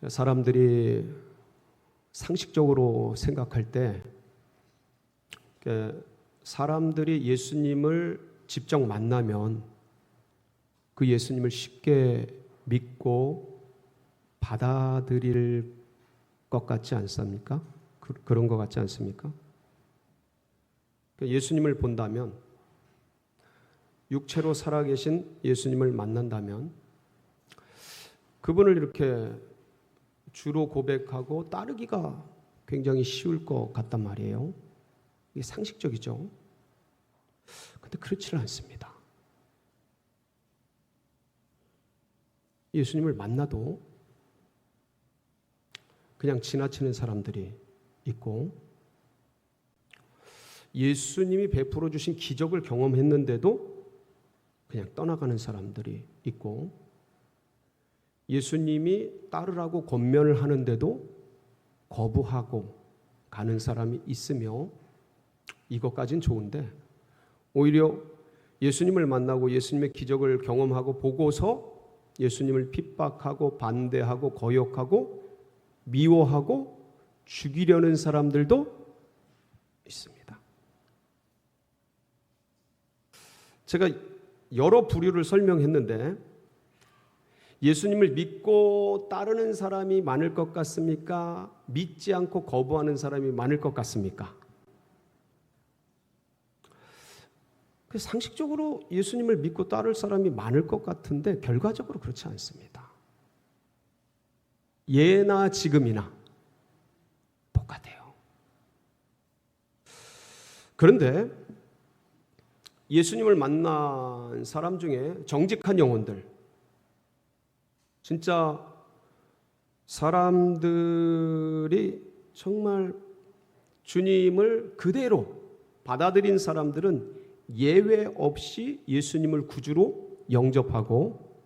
사람들이 상식적으로 생각할 때 사람들이 예수님을 직접 만나면 그 예수님을 쉽게 믿고 받아들일 것 같지 않습니까? 그런 것 같지 않습니까? 예수님을 본다면, 육체로 살아계신 예수님을 만난다면 그분을 이렇게 주로 고백하고 따르기가 굉장히 쉬울 것 같단 말이에요. 이게 상식적이죠. 근데 그렇지는 않습니다. 예수님을 만나도 그냥 지나치는 사람들이 있고, 예수님이 베풀어 주신 기적을 경험했는데도 그냥 떠나가는 사람들이 있고, 예수님이 따르라고 권면을 하는데도 거부하고 가는 사람이 있으며, 이것까진 좋은데 오히려 예수님을 만나고 예수님의 기적을 경험하고 보고서 예수님을 핍박하고 반대하고 거역하고 미워하고 죽이려는 사람들도 있습니다. 제가 여러 부류를 설명했는데, 예수님을 믿고 따르는 사람이 많을 것 같습니까? 믿지 않고 거부하는 사람이 많을 것 같습니까? 상식적으로 예수님을 믿고 따를 사람이 많을 것 같은데 결과적으로 그렇지 않습니다. 예나 지금이나 똑같아요. 그런데 예수님을 만난 사람 중에 정직한 영혼들, 진짜 사람들이 정말 주님을 그대로 받아들인 사람들은 예외 없이 예수님을 구주로 영접하고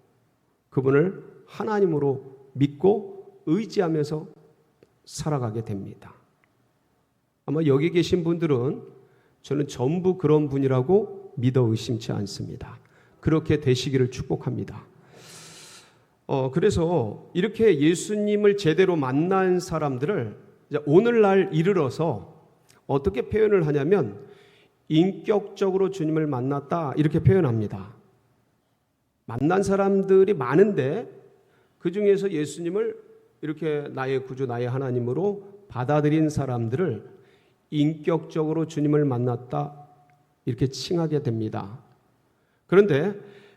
그분을 하나님으로 믿고 의지하면서 살아가게 됩니다. 아마 여기 계신 분들은 저는 전부 그런 분이라고 믿어 의심치 않습니다. 그렇게 되시기를 축복합니다. 그래서 이렇게 예수님을 제대로 만난 사람들을 이제 오늘날 이르러서 어떻게 표현을 하냐면 인격적으로 주님을 만났다 이렇게 표현합니다. 만난 사람들이 많은데 그 중에서 예수님을 이렇게 나의 구주 나의 하나님으로 받아들인 사람들을 인격적으로 주님을 만났다 이렇게 칭하게 됩니다. 그런데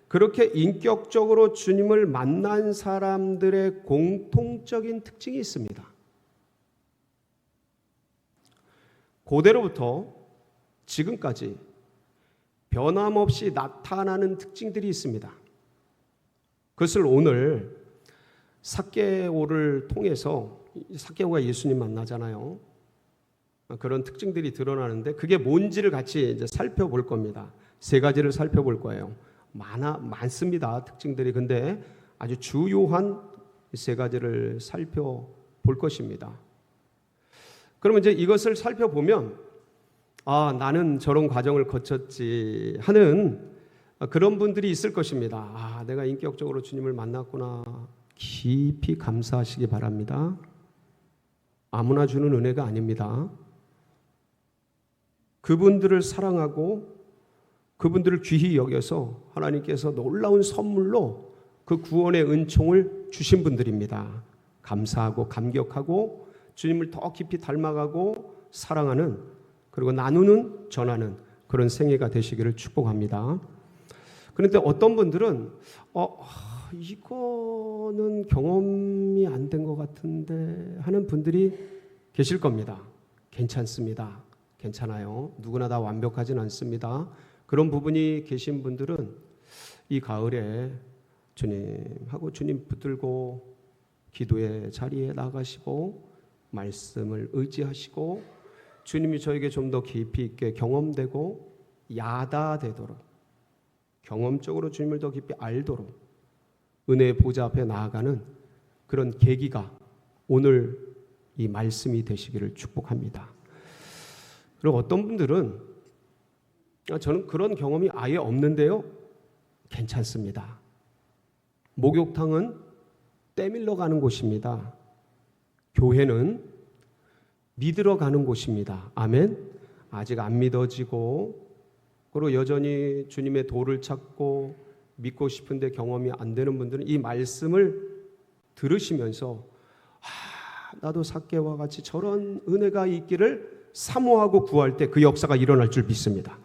그렇게 인격적으로 주님을 만난 사람들의 공통적인 특징이 있습니다. 고대로부터 지금까지 변함없이 나타나는 특징들이 있습니다. 그것을 오늘 삭개오를 통해서, 삭개오가 예수님 만나잖아요. 그런 특징들이 드러나는데 그게 뭔지를 같이 이제 살펴볼 겁니다. 세 가지를 살펴볼 거예요. 많습니다, 특징들이. 근데 아주 주요한 세 가지를 살펴볼 것입니다. 그러면 이제 이것을 살펴보면 나는 저런 과정을 거쳤지 하는 그런 분들이 있을 것입니다. 내가 인격적으로 주님을 만났구나. 깊이 감사하시기 바랍니다. 아무나 주는 은혜가 아닙니다. 그분들을 사랑하고 그분들을 귀히 여겨서 하나님께서 놀라운 선물로 그 구원의 은총을 주신 분들입니다. 감사하고 감격하고 주님을 더 깊이 닮아가고 사랑하는, 그리고 나누는, 전하는 그런 생애가 되시기를 축복합니다. 그런데 어떤 분들은 이거는 경험이 안 된 것 같은데 하는 분들이 계실 겁니다. 괜찮습니다. 괜찮아요. 누구나 다 완벽하진 않습니다. 그런 부분이 계신 분들은 이 가을에 주님하고 주님 붙들고 기도의 자리에 나가시고 말씀을 의지하시고 주님이 저에게 좀 더 깊이 있게 경험되고 야다되도록, 경험적으로 주님을 더 깊이 알도록 은혜의 보좌 앞에 나아가는 그런 계기가 오늘 이 말씀이 되시기를 축복합니다. 그리고 어떤 분들은 저는 그런 경험이 아예 없는데요. 괜찮습니다. 목욕탕은 때밀러 가는 곳입니다. 교회는 믿으러 가는 곳입니다. 아멘. 아직 안 믿어지고 그리고 여전히 주님의 도를 찾고 믿고 싶은데 경험이 안 되는 분들은 이 말씀을 들으시면서 나도 삭개와 같이 저런 은혜가 있기를 사모하고 구할 때 그 역사가 일어날 줄 믿습니다.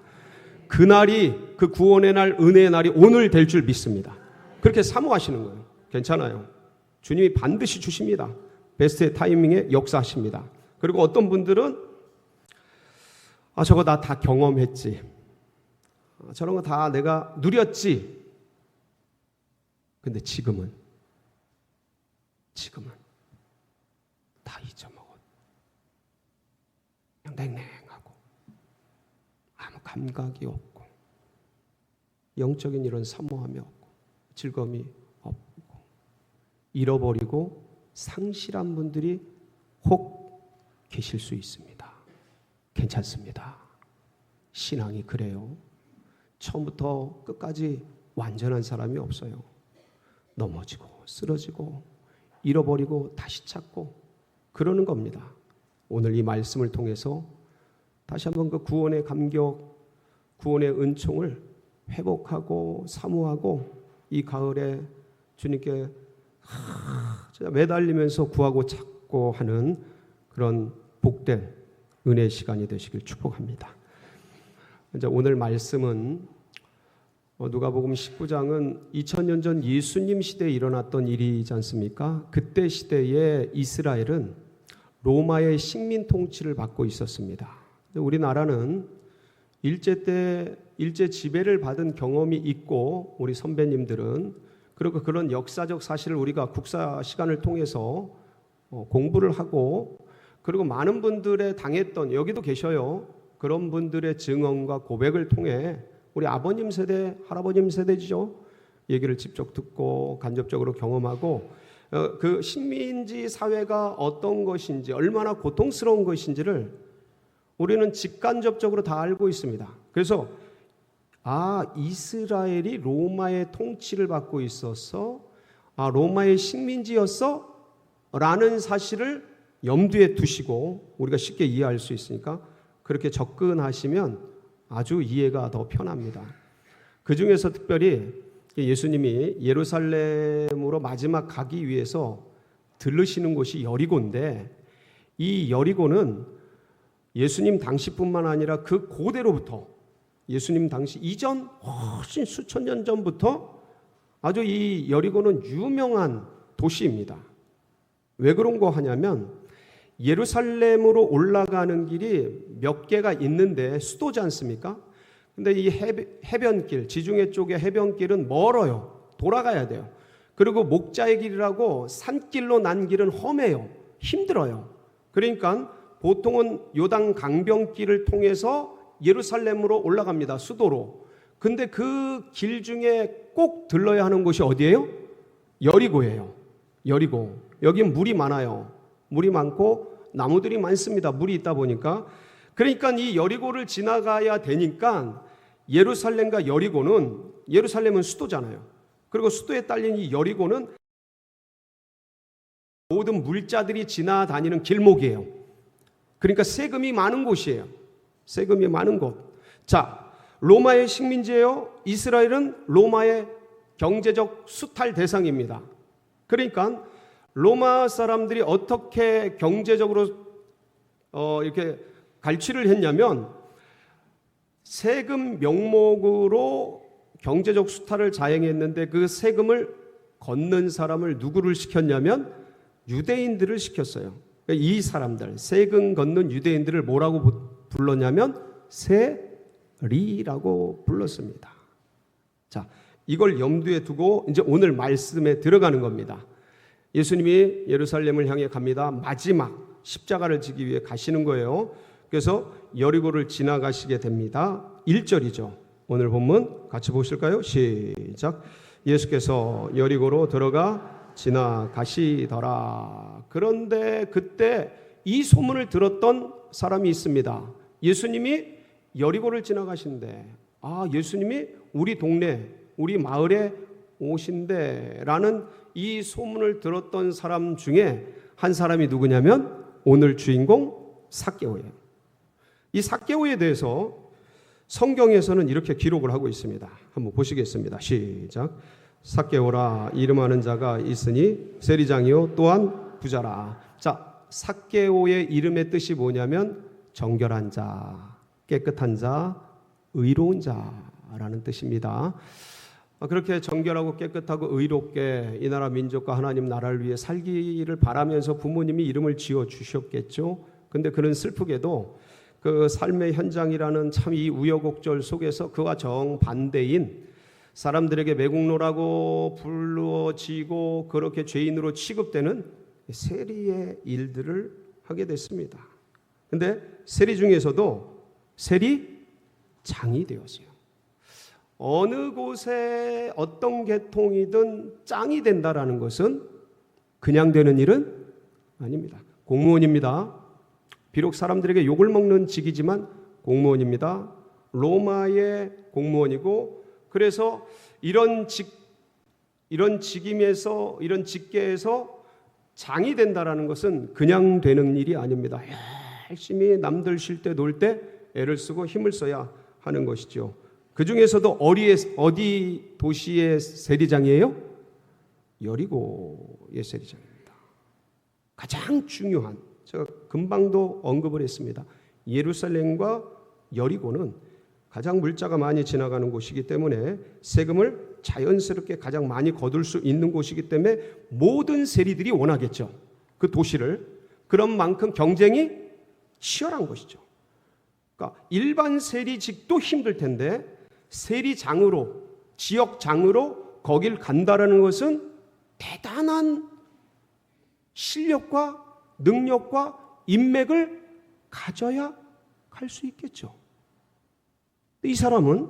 그날이, 그 구원의 날, 은혜의 날이 오늘 될 줄 믿습니다. 그렇게 사모하시는 거예요. 괜찮아요. 주님이 반드시 주십니다. 베스트의 타이밍에 역사하십니다. 그리고 어떤 분들은 저거 나 다 경험했지, 저런 거 다 내가 누렸지. 근데 지금은 다 잊어먹었. 그냥 냉랭하고 아무 감각이 없고 영적인 이런 사모함이 없고 즐거움이 없고 잃어버리고 상실한 분들이 혹 계실 수 있습니다. 괜찮습니다. 신앙이 그래요. 처음부터 끝까지 완전한 사람이 없어요. 넘어지고 쓰러지고 잃어버리고 다시 찾고 그러는 겁니다. 오늘 이 말씀을 통해서 다시 한번 그 구원의 감격, 구원의 은총을 회복하고 사모하고 이 가을에 주님께 매달리면서 구하고 찾고 하는 그런 복된 은혜의 시간이 되시길 축복합니다. 이제 오늘 말씀은 누가복음 19장은 2000년 전 예수님 시대에 일어났던 일이지 않습니까? 그때 시대에 이스라엘은 로마의 식민 통치를 받고 있었습니다. 우리나라는 일제 때 일제 지배를 받은 경험이 있고 우리 선배님들은 그리고 그런 역사적 사실을 우리가 국사 시간을 통해서 공부를 하고 그리고 많은 분들의 당했던 여기도 계셔요. 그런 분들의 증언과 고백을 통해 우리 아버님 세대, 할아버님 세대죠. 얘기를 직접 듣고 간접적으로 경험하고 그 식민지 사회가 어떤 것인지 얼마나 고통스러운 것인지를 우리는 직간접적으로 다 알고 있습니다. 그래서 이스라엘이 로마의 통치를 받고 있어서 로마의 식민지였어? 라는 사실을 염두에 두시고 우리가 쉽게 이해할 수 있으니까 그렇게 접근하시면 아주 이해가 더 편합니다. 그 중에서 특별히 예수님이 예루살렘으로 마지막 가기 위해서 들르시는 곳이 여리고인데 이 여리고는 예수님 당시뿐만 아니라 그 고대로부터 예수님 당시 이전 훨씬 수천 년 전부터 아주 이 여리고는 유명한 도시입니다. 왜 그런 거 하냐면 예루살렘으로 올라가는 길이 몇 개가 있는데 수도지 않습니까? 근데 이 해변길, 지중해 쪽의 해변길은 멀어요. 돌아가야 돼요. 그리고 목자의 길이라고 산길로 난 길은 험해요. 힘들어요. 그러니까 보통은 요단 강변길을 통해서 예루살렘으로 올라갑니다. 수도로. 근데 그 길 중에 꼭 들러야 하는 곳이 어디예요? 여리고예요. 여리고. 여긴 물이 많아요. 물이 많고 나무들이 많습니다. 물이 있다 보니까. 그러니까 이 여리고를 지나가야 되니까 예루살렘과 여리고는 예루살렘은 수도잖아요. 그리고 수도에 딸린 이 여리고는 모든 물자들이 지나다니는 길목이에요. 그러니까 세금이 많은 곳이에요. 세금이 많은 곳. 자, 로마의 식민지예요. 이스라엘은 로마의 경제적 수탈 대상입니다. 그러니까 로마 사람들이 어떻게 경제적으로 이렇게 갈취를 했냐면 세금 명목으로 경제적 수탈을 자행했는데 그 세금을 걷는 사람을 누구를 시켰냐면 유대인들을 시켰어요. 이 사람들 세금 걷는 유대인들을 뭐라고 불렀냐면 세리라고 불렀습니다. 자, 이걸 염두에 두고 이제 오늘 말씀에 들어가는 겁니다. 예수님이 예루살렘을 향해 갑니다. 마지막 십자가를 지기 위해 가시는 거예요. 그래서 여리고를 지나가시게 됩니다. 1절이죠. 오늘 본문 같이 보실까요? 시작. 예수께서 여리고로 들어가 지나가시더라. 그런데 그때 이 소문을 들었던 사람이 있습니다. 예수님이 여리고를 지나가신대. 예수님이 우리 동네, 우리 마을에 오신대 라는 이 소문을 들었던 사람 중에 한 사람이 누구냐면 오늘 주인공 삭개오예요. 이 삭개오에 대해서 성경에서는 이렇게 기록을 하고 있습니다. 한번 보시겠습니다. 시작. 삭개오라 이름하는 자가 있으니 세리장이요 또한 부자라. 자, 삭개오의 이름의 뜻이 뭐냐면 정결한 자, 깨끗한 자, 의로운 자라는 뜻입니다. 그렇게 정결하고 깨끗하고 의롭게 이 나라 민족과 하나님 나라를 위해 살기를 바라면서 부모님이 이름을 지어 주셨겠죠. 근데 그는 슬프게도 그 삶의 현장이라는 참 이 우여곡절 속에서 그와 정반대인 사람들에게 매국노라고 불러지고 그렇게 죄인으로 취급되는 세리의 일들을 하게 됐습니다. 근데 세리 중에서도 세리장이 되었어요. 어느 곳에 어떤 계통이든 짱이 된다라는 것은 그냥 되는 일은 아닙니다. 공무원입니다. 비록 사람들에게 욕을 먹는 직이지만 공무원입니다. 로마의 공무원이고, 그래서 이런 직임에서 이런 직계에서 장이 된다라는 것은 그냥 되는 일이 아닙니다. 열심히 남들 쉴 때 놀 때 애를 쓰고 힘을 써야 하는 것이죠. 그 중에서도 어디 도시의 세리장이에요? 여리고의 세리장입니다. 가장 중요한, 제가 금방도 언급을 했습니다. 예루살렘과 여리고는 가장 물자가 많이 지나가는 곳이기 때문에 세금을 자연스럽게 가장 많이 거둘 수 있는 곳이기 때문에 모든 세리들이 원하겠죠. 그 도시를. 그런 만큼 경쟁이 치열한 것이죠. 그러니까 일반 세리직도 힘들 텐데 세리장으로, 지역장으로 거길 간다라는 것은 대단한 실력과 능력과 인맥을 가져야 갈 수 있겠죠. 이 사람은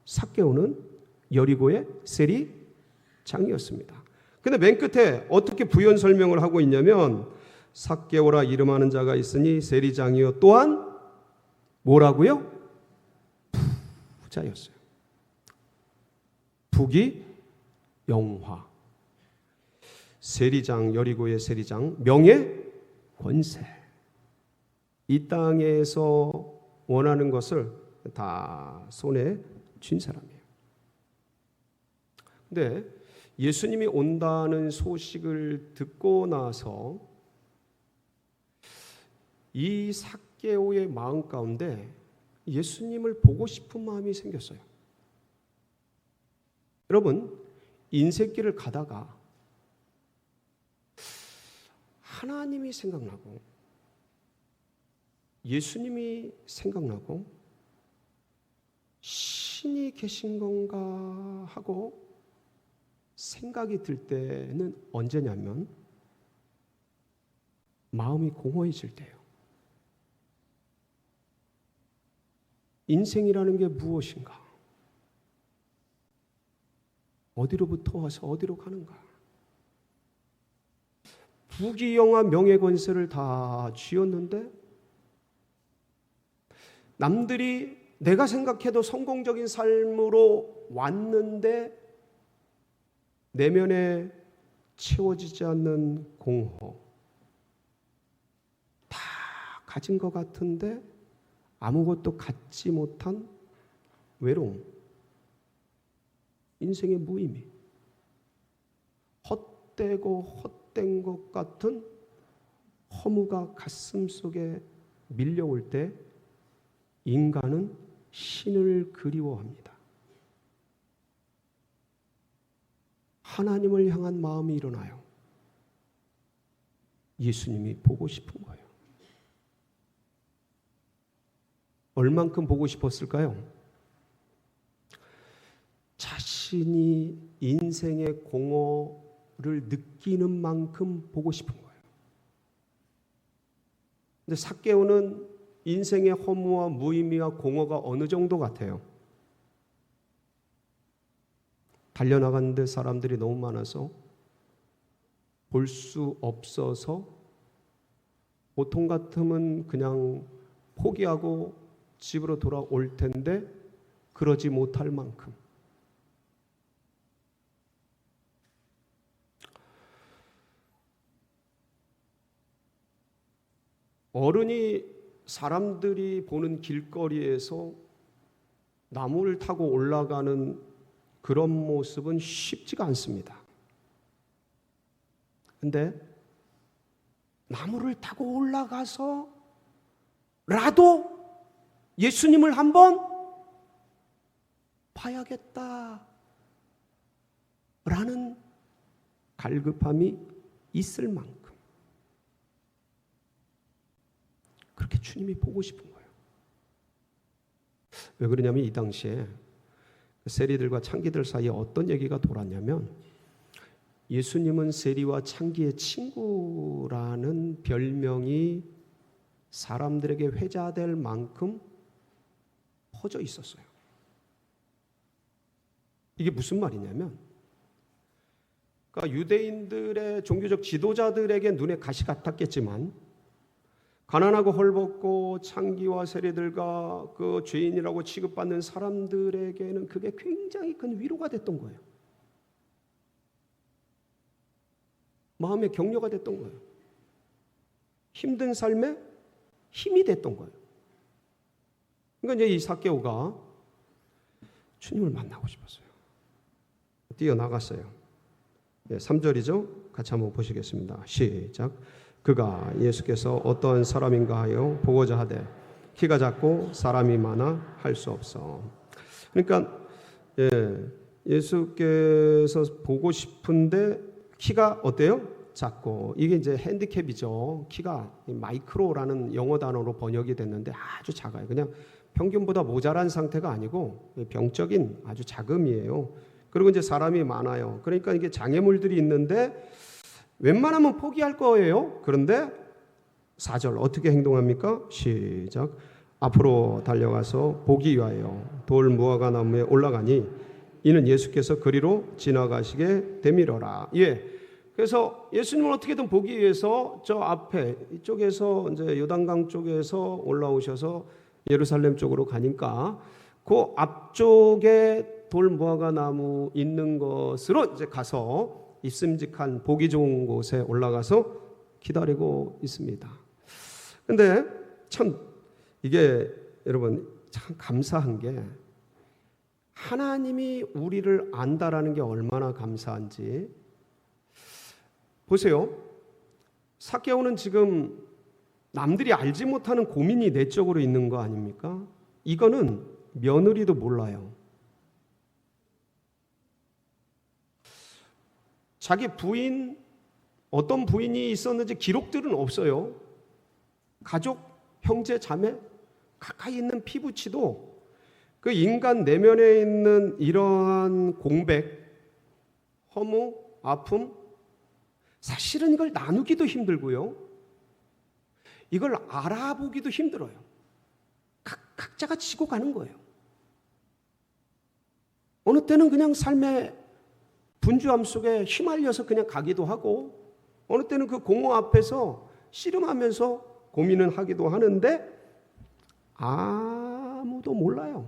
삭개오는 여리고의 세리장이었습니다. 근데 맨 끝에 어떻게 부연 설명을 하고 있냐면 삭개오라 이름하는 자가 있으니 세리장이요 또한 뭐라고요? 부자였어요. 북이 영화, 세리장, 여리고의 세리장, 명예, 권세. 이 땅에서 원하는 것을 다 손에 쥔 사람이에요. 근데 예수님이 온다는 소식을 듣고 나서 이 삭개오의 마음 가운데 예수님을 보고 싶은 마음이 생겼어요. 여러분, 인생길을 가다가 하나님이 생각나고 예수님이 생각나고 신이 계신 건가 하고 생각이 들 때는 언제냐면 마음이 공허해질 때예요. 인생이라는 게 무엇인가? 어디로부터 와서 어디로 가는가? 부귀영화 명예권세를 다 쥐었는데 남들이 내가 생각해도 성공적인 삶으로 왔는데 내면에 채워지지 않는 공허, 다 가진 것 같은데 아무것도 갖지 못한 외로움, 인생의 무의미, 헛되고 헛된 것 같은 허무가 가슴 속에 밀려올 때 인간은 신을 그리워합니다. 하나님을 향한 마음이 일어나요. 예수님이 보고 싶은 거예요. 얼만큼 보고 싶었을까요? 자신이 인생의 공허를 느끼는 만큼 보고 싶은 거예요. 근데 삭개오는 인생의 허무와 무의미와 공허가 어느 정도 같아요? 달려나가는데 사람들이 너무 많아서 볼 수 없어서 보통 같으면 그냥 포기하고 집으로 돌아올 텐데 그러지 못할 만큼 어른이 사람들이 보는 길거리에서 나무를 타고 올라가는 그런 모습은 쉽지가 않습니다. 근데 나무를 타고 올라가서 라도 예수님을 한번 봐야겠다 라는 갈급함이 있을 만큼 그렇게 주님이 보고 싶은 거예요. 왜 그러냐면 이 당시에 세리들과 창기들 사이에 어떤 얘기가 돌았냐면 예수님은 세리와 창기의 친구라는 별명이 사람들에게 회자될 만큼 퍼져 있었어요. 이게 무슨 말이냐면 그러니까 유대인들의 종교적 지도자들에게 눈에 가시 같았겠지만 가난하고 헐벗고 창기와 세리들과 그 죄인이라고 취급받는 사람들에게는 그게 굉장히 큰 위로가 됐던 거예요. 마음의 격려가 됐던 거예요. 힘든 삶에 힘이 됐던 거예요. 그러니까 이제 이 삭개오가 주님을 만나고 싶었어요. 뛰어나갔어요. 3절이죠. 같이 한번 보시겠습니다. 시작. 그가 예수께서 어떠한 사람인가 하여 보고자 하되 키가 작고 사람이 많아 할 수 없어. 그러니까 예수께서 보고 싶은데 키가 어때요? 작고. 이게 이제 핸디캡이죠. 키가 마이크로라는 영어 단어로 번역이 됐는데 아주 작아요. 그냥 평균보다 모자란 상태가 아니고 병적인 아주 작음이에요. 그리고 이제 사람이 많아요. 그러니까 이게 장애물들이 있는데 웬만하면 포기할 거예요. 그런데 4절 어떻게 행동합니까? 시작. 앞으로 달려가서 보기 위하여 돌 무화과 나무에 올라가니 이는 예수께서 그리로 지나가시게 되밀어라. 그래서 예수님을 어떻게든 보기 위해서 저 앞에 이쪽에서 이제 요단강 쪽에서 올라오셔서 예루살렘 쪽으로 가니까 그 앞쪽에 돌 무화과 나무 있는 곳으로 이제 가서 있음직한 보기 좋은 곳에 올라가서 기다리고 있습니다. 근데 참 이게 여러분 참 감사한 게 하나님이 우리를 안다라는 게 얼마나 감사한지 보세요. 삭개오는 지금 남들이 알지 못하는 고민이 내적으로 있는 거 아닙니까? 이거는 며느리도 몰라요. 자기 부인, 어떤 부인이 있었는지 기록들은 없어요. 가족, 형제, 자매, 가까이 있는 피부치도 그 인간 내면에 있는 이러한 공백, 허무, 아픔, 사실은 이걸 나누기도 힘들고요. 이걸 알아보기도 힘들어요. 각자가 지고 가는 거예요. 어느 때는 그냥 삶의 분주함 속에 휘말려서 그냥 가기도 하고 어느 때는 그 공허 앞에서 씨름하면서 고민을 하기도 하는데 아무도 몰라요.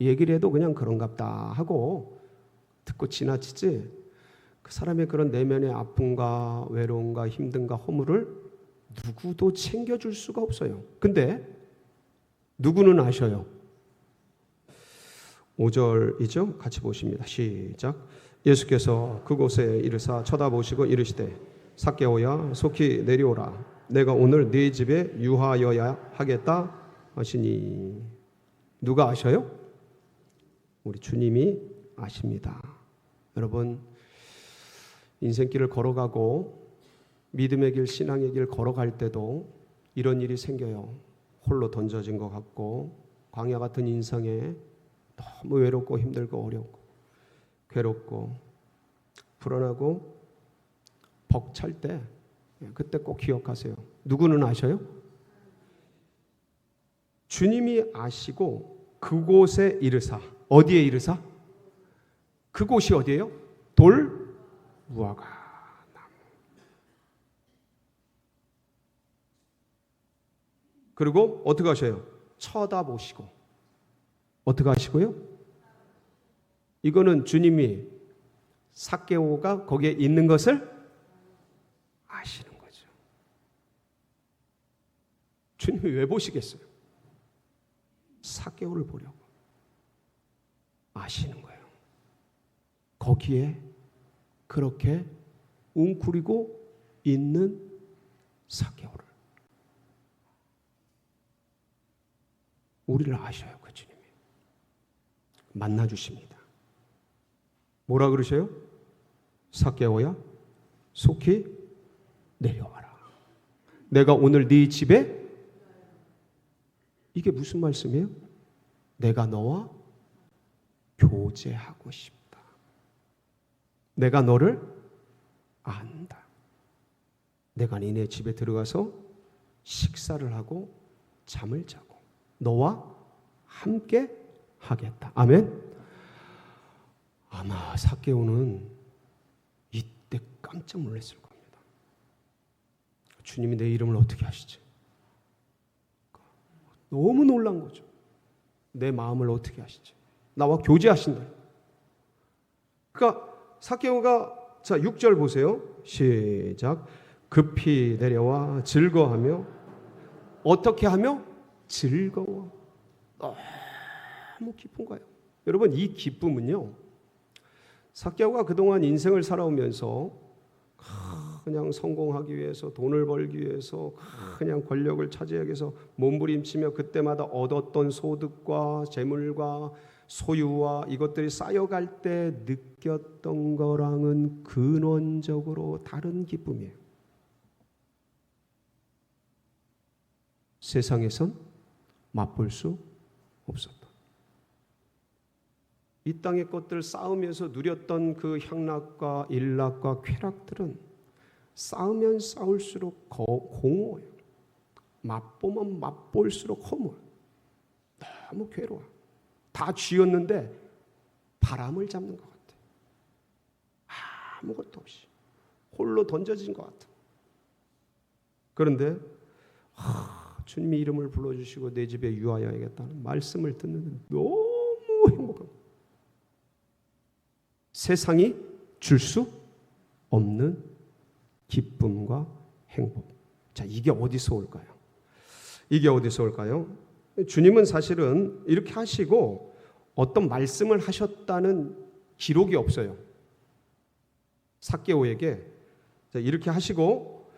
얘기를 해도 그냥 그런갑다 하고 듣고 지나치지 그 사람의 그런 내면의 아픔과 외로움과 힘듦과 허물을 누구도 챙겨줄 수가 없어요. 근데 누구는 아셔요. 5절이죠. 같이 보십니다. 시작. 예수께서 그곳에 이르사 쳐다보시고 이르시되 삭개오야 속히 내려오라. 내가 오늘 네 집에 유하여야 하겠다 하시니. 누가 아셔요? 우리 주님이 아십니다. 여러분 인생길을 걸어가고 믿음의 길, 신앙의 길 걸어갈 때도 이런 일이 생겨요. 홀로 던져진 것 같고 광야 같은 인생에 너무 외롭고 힘들고 어렵고 괴롭고 불안하고 벅찰 때 그때 꼭 기억하세요. 누구는 아셔요? 주님이 아시고 그곳에 이르사. 어디에 이르사? 그곳이 어디예요? 돌 무화과 나무. 그리고 어떻게 하셔요? 쳐다보시고. 어떻게 하시고요? 이거는 주님이 삭개오가 거기에 있는 것을 아시는 거죠. 주님이 왜 보시겠어요? 삭개오를 보려고 아시는 거예요. 거기에 그렇게 웅크리고 있는 삭개오를 우리를 아셔요. 그 주님이 만나 주십니다. 뭐라 그러셔요? 삭개오야 속히 내려와라. 내가 오늘 네 집에, 이게 무슨 말씀이에요? 내가 너와 교제하고 싶다. 내가 너를 안다. 내가 니네 집에 들어가서 식사를 하고 잠을 자고 너와 함께 하겠다. 아멘. 아마 삭개오는 이때 깜짝 놀랐을 겁니다. 주님이 내 이름을 어떻게 아시지? 너무 놀란 거죠. 내 마음을 어떻게 아시지? 나와 교제하신다. 그러니까 삭개오가, 자 6절 보세요. 시작. 급히 내려와 즐거워하며, 어떻게 하며? 즐거워. 너무 기쁜 거예요. 여러분, 이 기쁨은요, 삭개오가 그동안 인생을 살아오면서 그냥 성공하기 위해서, 돈을 벌기 위해서, 그냥 권력을 차지하기 위해서 몸부림치며 그때마다 얻었던 소득과 재물과 소유와 이것들이 쌓여갈 때 느꼈던 거랑은 근원적으로 다른 기쁨이에요. 세상에선 맛볼 수 없었다. 이 땅의 것들을 쌓으면서 누렸던 그 향락과 일락과 쾌락들은 쌓으면 쌓을수록 공허해요. 맛보면 맛볼수록 허무해요. 너무 괴로워요. 다 쥐었는데 바람을 잡는 것 같아요. 아무것도 없이 홀로 던져진 것 같아요. 그런데 주님이 이름을 불러주시고 내 집에 유하여야겠다는 말씀을 듣는데 너무 행복합니다. 세상이 줄 수 없는 기쁨과 행복. 자, 이게 어디서 올까요? 이게 어디서 올까요? 주님은 사실은 이렇게 하시고 어떤 말씀을 하셨다는 기록이 없어요. 삭개오에게 이렇게 하시고,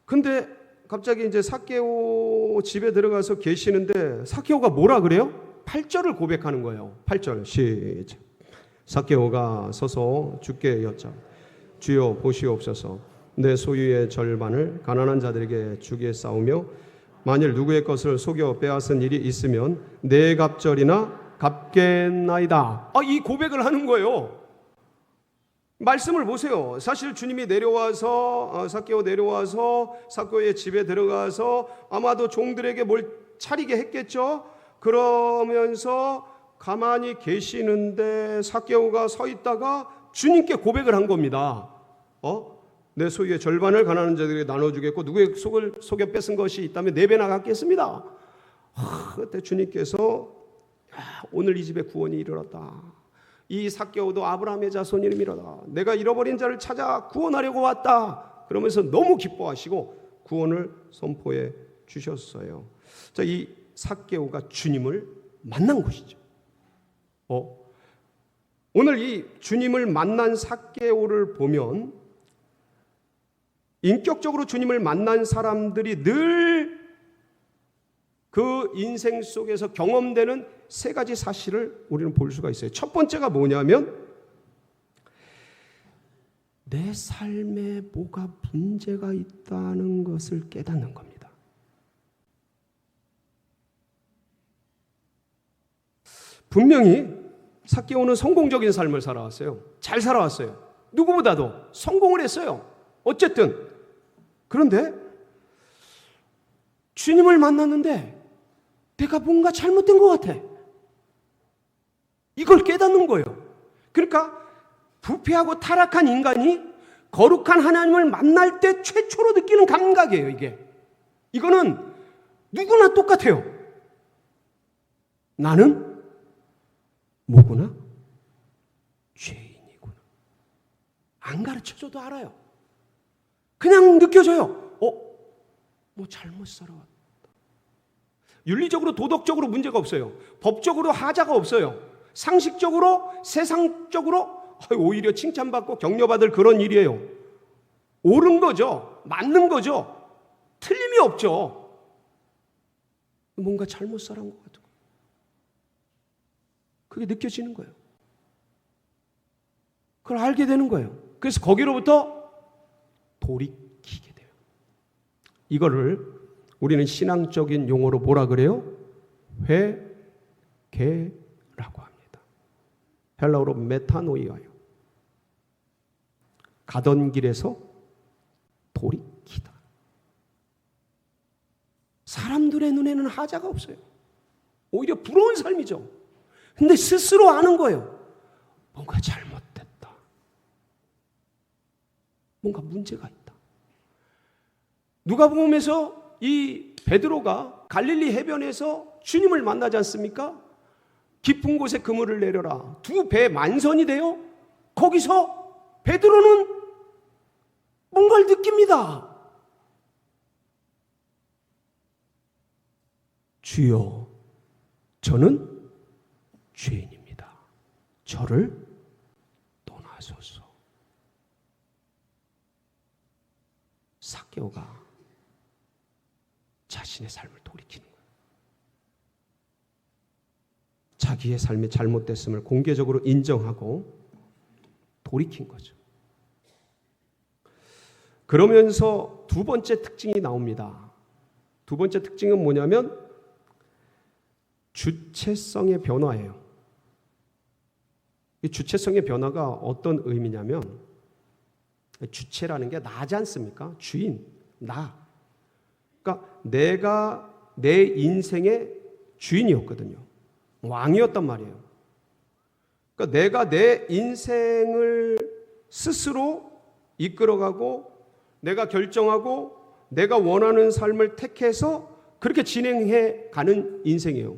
근데 갑자기 이제 삭개오 집에 들어가서 계시는데 삭개오가 뭐라 그래요? 8절을 고백하는 거예요. 8절 시작. 삭개오가 서서 주께 여쭤, 주여 보시옵소서, 내 소유의 절반을 가난한 자들에게 주겠사오며 만일 누구의 것을 속여 빼앗은 일이 있으면 내 갑절이나 갚겠나이다. 이 고백을 하는 거예요. 말씀을 보세요. 사실 주님이 내려와서, 삭개오 내려와서 삭개오의 집에 들어가서 아마도 종들에게 뭘 차리게 했겠죠. 그러면서 가만히 계시는데 삭개오가 서 있다가 주님께 고백을 한 겁니다. 내 소유의 절반을 가난한 자들에게 나눠주겠고 누구의 속을 속여 뺏은 것이 있다면 4배나 갚겠습니다. 그때 주님께서 오늘 이 집에 구원이 이르렀다. 이 삭개오도 아브라함의 자손이름이로다. 내가 잃어버린 자를 찾아 구원하려고 왔다. 그러면서 너무 기뻐하시고 구원을 선포해 주셨어요. 자, 이 삭개오가 주님을 만난 것이죠. 오늘 이 주님을 만난 삭개오를 보면 인격적으로 주님을 만난 사람들이 늘 그 인생 속에서 경험되는 3가지 사실을 우리는 볼 수가 있어요. 첫 번째가 뭐냐면 내 삶에 뭐가 문제가 있다는 것을 깨닫는 겁니다. 분명히 삭개오는 성공적인 삶을 살아왔어요. 잘 살아왔어요. 누구보다도 성공을 했어요. 어쨌든 그런데 주님을 만났는데 내가 뭔가 잘못된 것 같아. 이걸 깨닫는 거예요. 그러니까 부패하고 타락한 인간이 거룩한 하나님을 만날 때 최초로 느끼는 감각이에요. 이거는 누구나 똑같아요. 나는 뭐구나? 죄인이구나. 안 가르쳐줘도 알아요. 그냥 느껴져요. 뭐 잘못 살아왔다. 윤리적으로 도덕적으로 문제가 없어요. 법적으로 하자가 없어요. 상식적으로 세상적으로 오히려 칭찬받고 격려받을 그런 일이에요. 옳은 거죠. 맞는 거죠. 틀림이 없죠. 뭔가 잘못 살아온 것 같은 거예요. 그게 느껴지는 거예요. 그걸 알게 되는 거예요. 그래서 거기로부터 돌이키게 돼요. 이거를 우리는 신앙적인 용어로 뭐라 그래요? 회개라고 합니다. 헬라어로 메타노이아요. 가던 길에서 돌이키다. 사람들의 눈에는 하자가 없어요. 오히려 부러운 삶이죠. 근데 스스로 아는 거예요. 뭔가 잘못됐다. 뭔가 문제가 있다. 누가복음에서 이 베드로가 갈릴리 해변에서 주님을 만나지 않습니까? 깊은 곳에 그물을 내려라. 두 배 만선이 돼요. 거기서 베드로는 뭔가를 느낍니다. 주여, 저는 죄인입니다. 저를 떠나소서. 삭개오가 자신의 삶을 돌이키는 거예요. 자기의 삶이 잘못됐음을 공개적으로 인정하고 돌이킨 거죠. 그러면서 두 번째 특징이 나옵니다. 두 번째 특징은 뭐냐면 주체성의 변화예요. 이 주체성의 변화가 어떤 의미냐면 주체라는 게 나지 않습니까? 주인, 나. 그러니까 내가 내 인생의 주인이었거든요. 왕이었단 말이에요. 그러니까 내가 내 인생을 스스로 이끌어가고 내가 결정하고 내가 원하는 삶을 택해서 그렇게 진행해 가는 인생이에요.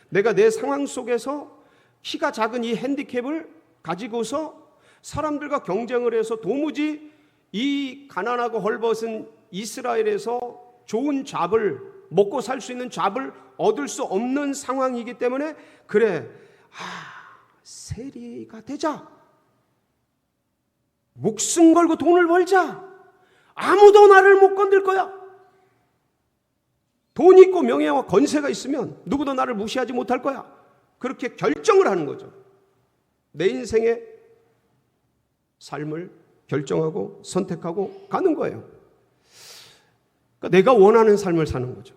내가 내 상황 속에서 키가 작은 이 핸디캡을 가지고서 사람들과 경쟁을 해서 도무지 이 가난하고 헐벗은 이스라엘에서 좋은 잡을 먹고 살 수 있는 잡을 얻을 수 없는 상황이기 때문에 그래, 세리가 되자. 목숨 걸고 돈을 벌자. 아무도 나를 못 건들 거야. 돈 있고 명예와 권세가 있으면 누구도 나를 무시하지 못할 거야. 그렇게 결정을 하는 거죠. 내 인생의 삶을 결정하고 선택하고 가는 거예요. 그러니까 내가 원하는 삶을 사는 거죠.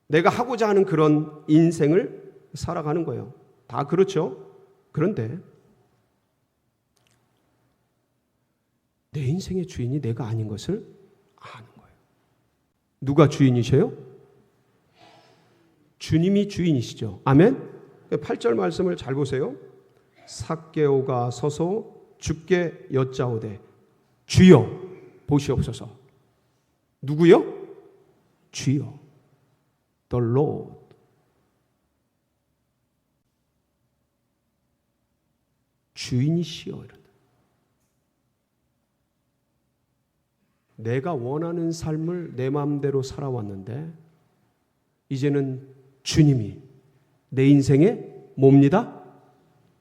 내가 하고자 하는 그런 인생을 살아가는 거예요. 다 그렇죠. 그런데 내 인생의 주인이 내가 아닌 것을 아는 거예요. 누가 주인이셔요? 주님이 주인이시죠. 아멘? 8절 말씀을 잘 보세요. 삭개오가 서서 주께 여짜오되 주여 보시옵소서. 누구요? 주여. The Lord. 주인이시여. 이런다. 내가 원하는 삶을 내 마음대로 살아왔는데 이제는 주님이 내 인생의 뭡니다?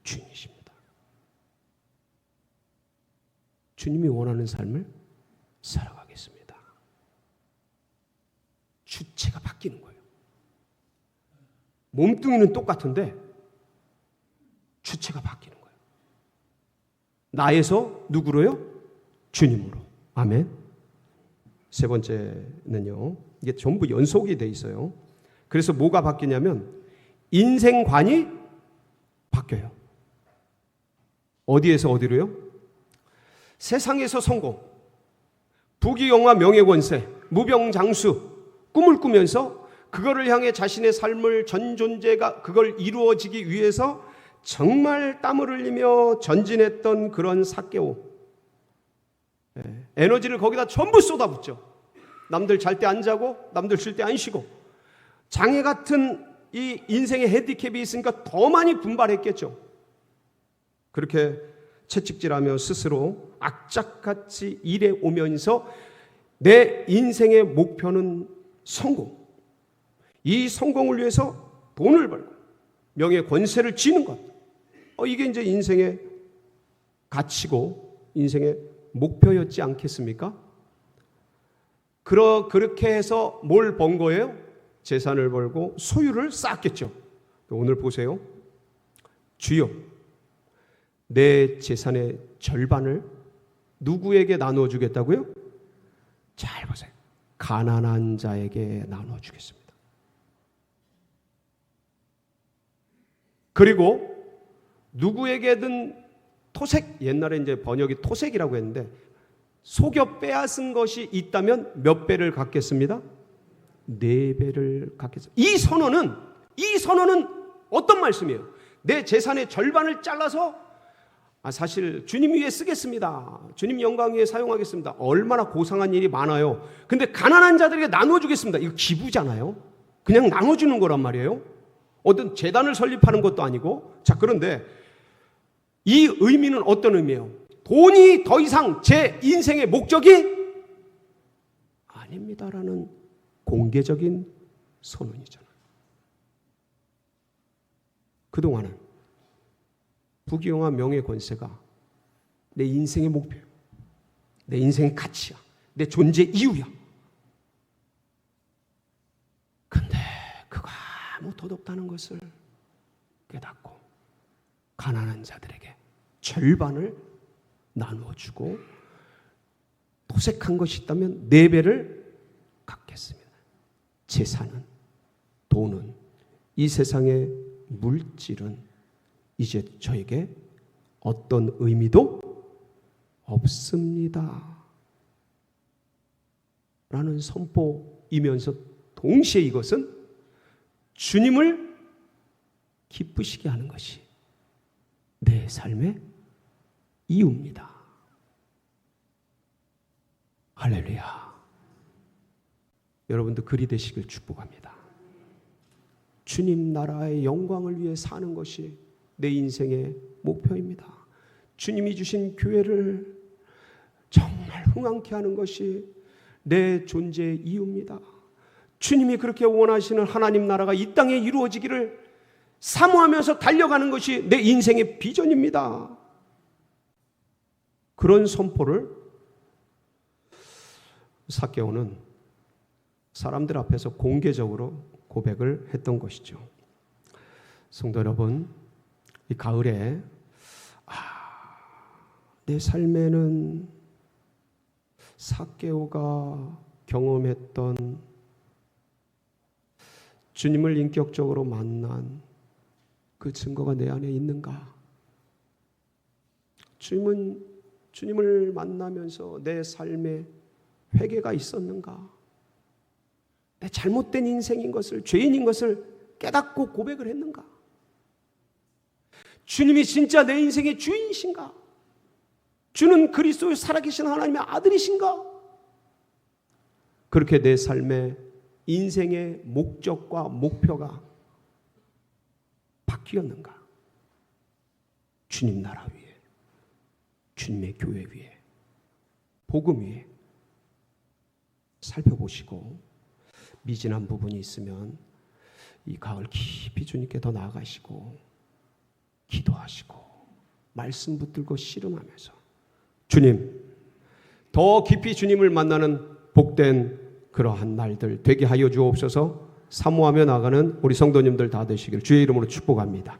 주인이십니다. 주님이 원하는 삶을 살아가겠습니다. 주체가 바뀌는 거예요. 몸뚱이는 똑같은데 주체가 바뀌는 거예요. 나에서 누구로요? 주님으로. 아멘. 세 번째는요. 이게 전부 연속이 돼 있어요. 그래서 뭐가 바뀌냐면 인생관이 바뀌어요. 어디에서 어디로요? 세상에서 성공, 부귀영화, 명예권세, 무병장수 꿈을 꾸면서 그거를 향해 자신의 삶을 전 존재가 그걸 이루어지기 위해서 정말 땀을 흘리며 전진했던 그런 삭개오. 에너지를 거기다 전부 쏟아붓죠. 남들 잘 때 안 자고 남들 쉴 때 안 쉬고 장애 같은 이 인생의 핸디캡이 있으니까 더 많이 분발했겠죠. 그렇게 채찍질하며 스스로 악착같이 일해 오면서 내 인생의 목표는 성공. 이 성공을 위해서 돈을 벌고 명예 권세를 쥐는 것, 이게 이제 인생의 가치고 인생의 목표였지 않겠습니까? 그렇게 해서 뭘 번 거예요? 재산을 벌고 소유를 쌓았겠죠. 오늘 보세요. 주여, 내 재산의 절반을 누구에게 나누어 주겠다고요? 잘 보세요. 가난한 자에게 나누어 주겠습니다. 그리고 누구에게든 토색, 옛날에 이제 번역이 토색이라고 했는데 속여 빼앗은 것이 있다면 몇 배를 갖겠습니다? 4배를 갖겠습니다. 이 선언은 어떤 말씀이에요? 내 재산의 절반을 잘라서 사실 주님 위에 쓰겠습니다. 주님 영광 위에 사용하겠습니다. 얼마나 고상한 일이 많아요. 근데 가난한 자들에게 나눠주겠습니다. 이거 기부잖아요. 그냥 나눠주는 거란 말이에요. 어떤 재단을 설립하는 것도 아니고. 자, 그런데 이 의미는 어떤 의미예요? 돈이 더 이상 제 인생의 목적이 아닙니다라는 공개적인 선언이잖아요. 그동안은 부귀영화 명예 권세가 내 인생의 목표야. 내 인생의 가치야. 내 존재 이유야. 근데 그가 아무 도덕다는 것을 깨닫고 가난한 자들에게 절반을 나누어주고 토색한 것이 있다면 4배를 갖겠습니다. 재산은, 돈은, 이 세상의 물질은 이제 저에게 어떤 의미도 없습니다. 라는 선포이면서 동시에 이것은 주님을 기쁘시게 하는 것이 내 삶의 이유입니다. 할렐루야. 여러분도 그리 되시길 축복합니다. 주님 나라의 영광을 위해 사는 것이 내 인생의 목표입니다. 주님이 주신 교회를 정말 흥황케 하는 것이 내 존재의 이유입니다. 주님이 그렇게 원하시는 하나님 나라가 이 땅에 이루어지기를 사모하면서 달려가는 것이 내 인생의 비전입니다. 그런 선포를 삭개오는 사람들 앞에서 공개적으로 고백을 했던 것이죠. 성도 여러분, 이 가을에 내 삶에는 삭개오가 경험했던 주님을 인격적으로 만난 그 증거가 내 안에 있는가? 주님을 만나면서 내 삶에 회개가 있었는가? 내 잘못된 인생인 것을, 죄인인 것을 깨닫고 고백을 했는가? 주님이 진짜 내 인생의 주인이신가? 주는 그리스도의 살아계신 하나님의 아들이신가? 그렇게 내 삶의 인생의 목적과 목표가 바뀌었는가? 주님 나라 위에, 주님의 교회 위에, 복음 위에 살펴보시고 미진한 부분이 있으면 이 가을 깊이 주님께 더 나아가시고 기도하시고 말씀 붙들고 씨름하면서 주님, 더 깊이 주님을 만나는 복된 그러한 날들 되게 하여 주옵소서. 사모하며 나가는 우리 성도님들 다 되시길 주의 이름으로 축복합니다.